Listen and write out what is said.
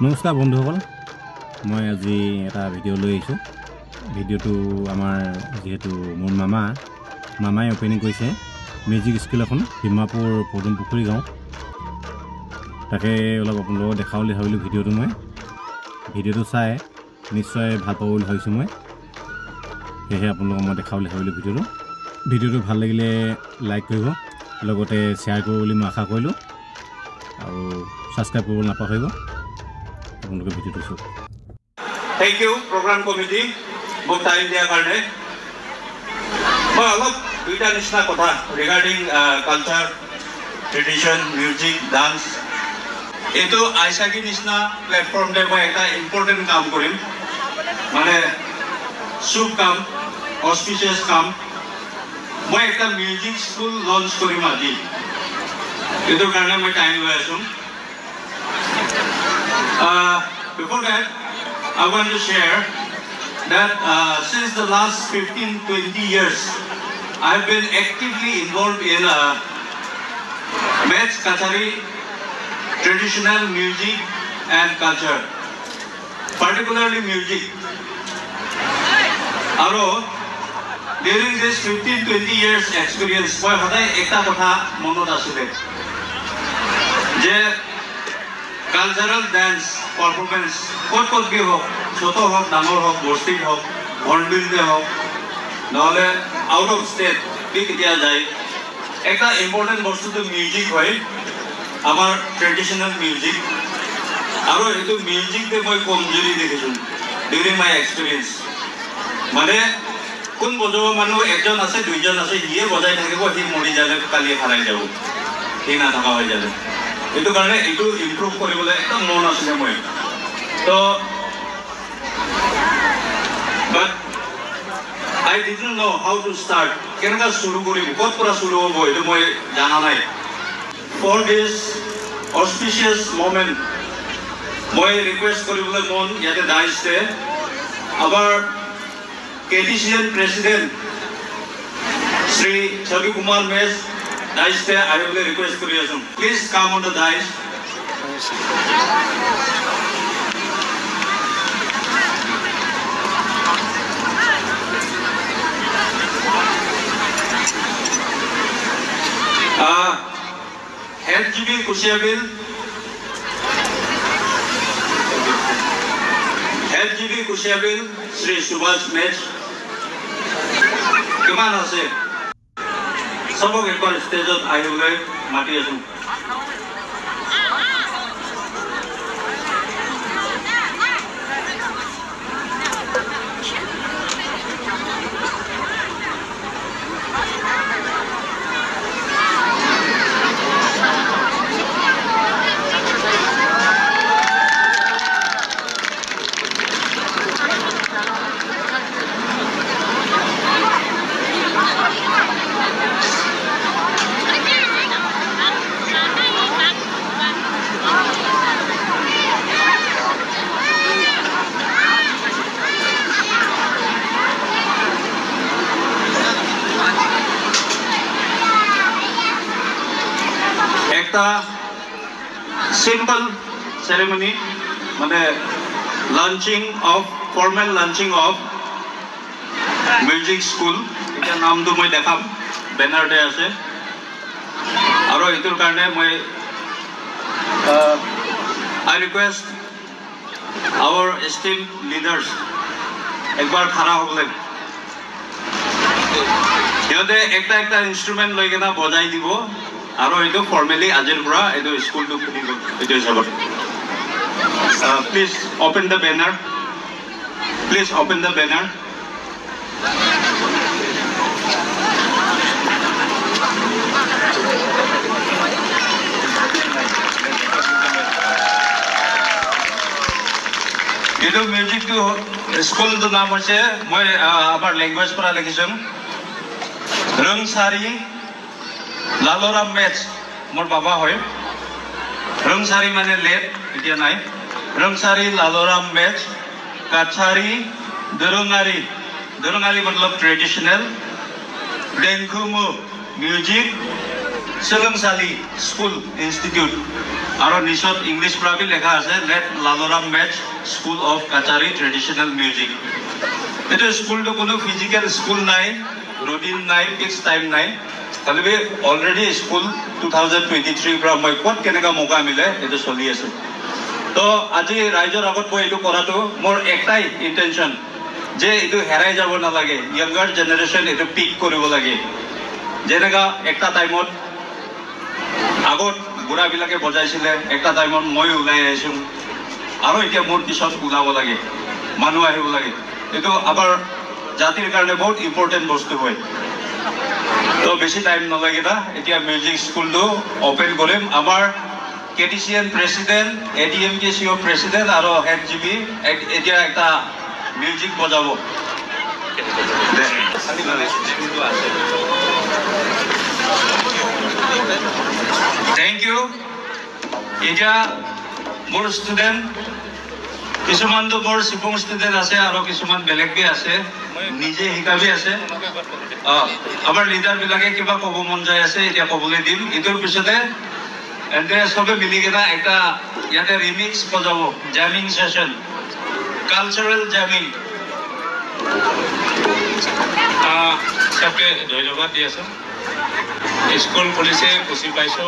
নমস্কাৰ বন্ধুসকল, মই আজি এটা ভিডিঅ' লৈ আহিছোঁ। ভিডিঅ'টো আমাৰ যিহেতু মোৰ মামাই অপেনিং কৰিছে মিউজিক স্কুল এখন ডিমাপুৰ পদুম পুখুৰী গাঁও। তাকে অলপ আপোনালোকক দেখাওঁ বুলি ভাবিলোঁ। ভিডিঅ'টো চাই নিশ্চয় ভাল পাব বুলি ভাবিছোঁ মই, সেয়েহে আপোনালোকক মই দেখাওঁ বুলি ভাবিলোঁ। ভিডিঅ'টো ভাল লাগিলে লাইক কৰিব, লগতে শ্বেয়াৰ কৰিব বুলি মই আশা কৰিলোঁ, আৰু ছাবস্ক্ৰাইব কৰিবলৈ নাপাহৰিব। আপোনালোকে ভিডিঅ'টো চাওক। Thank you, program committee, book time dia karne. Moi alop duita nisna kotha regarding culture, tradition, music, dance. Etu aisagi nisna platform de moi ekta important kaam korim. Mane shubh kaam, auspicious kaam. Moi ekta music school launch korim aji. Etu karne moi time loi asu. Before that, I want to share that since the last 15-20 years, I've been actively involved in Mech Kachari, traditional music and culture, particularly music. Aro, during this 15-20 years experience, moi hodai ekta kotha monot asile je cultural dance performance kot bhi ho, choto ho, damor ho, bostik ho, hornbill de ho, nole out of state bhi kiya jai. Ekta important bostu to music hoy, amar traditional music. Aro etu music de moi komjori dekhisu during my experience. Mane kun bojoba manu ekjon ase duijon ase hiye bojai thakibo, hi mori jale kali harai jabo, hi na thaka hoy jale. Itu karena itu improve koribole ekta mon asile moi. So but I didn't know how to start. Kenaka shuru koribo, kot pura shuru hobo etu moi jana nai. For this auspicious moment, moi request koribole mon yate daiste our KTCN President Shri Chavi Kumar Mesh daiste I will request kori asu. Please come on the dais. Head GB Kushiabil, Head GB Kushiabil, Shri Subhash Mech. Kiman ase? Sabok ekbar stage ayule mati asu. Simple ceremony, mane formal launching of music school. Eta naam to moi dekham banner de ase. Aro etur karone moi I request our esteemed leaders ekbar khara hobole. Yote ekta instrument loi kena bojai dibo. Aro etu formally ajir pura etu school to kholibo etu hisabot. Please open the banner. Please open the banner. Etu music to school to naam hoise moi amar language pura likhison Rungsari Laloram Mech, mor baba hoy. Rungsari mane let, etia nai. Rungsari Laloram Mech, Kachari, Durungari. Durungari matlab traditional. Dengkumu music, Selumsali School Institute. Aro nisot English prabi lekha ase Let Laloram Match School of Kachari Traditional Music. Eto school to kono physical school nai, routine nai, fixed time nai. Kalbe already school 2023 pra moi kot keneka moka mile eto choli ase. To aji raijor agot moi eto korato mor ektai intention je eto herai jabo na lage, younger generation eto pick koribo lage. Jenega ekta time ot আগত বুঢ়া বিলাকে বজাইছিলে একটা টাইমত মই ওলাই আহিছো আৰু এতিয়া মোৰ পিছত ওলাব লাগে মানুহ আহিব লাগে এটো আমাৰ জাতিৰ কাৰণে বহুত ইম্পৰ্টেন্ট বস্তু হয় তো বেছি টাইম নলাগে না এতিয়া মিউজিক স্কুলটো ওপেন কৰিম আমাৰ কেটিচিএন প্ৰেসিডেন্ট এডিএমকেসিও প্ৰেসিডেন্ট আৰু হেড জিবি এতিয়া একটা মিউজিক বজাব Thank you. Ija more student. Kisuman to more sipong student ase, aro kisuman belek bi ase. Nije hika bi ase. Abar leader bilage kiba kobo mon jay ase. Ija kobole dim. Idur pisode. And then sobe mili kena ekta yate remix bojabo. Jamming session. Cultural jamming. Sabke ধন্যবাদ দি আছো school পুলিশে খুশি পাইছো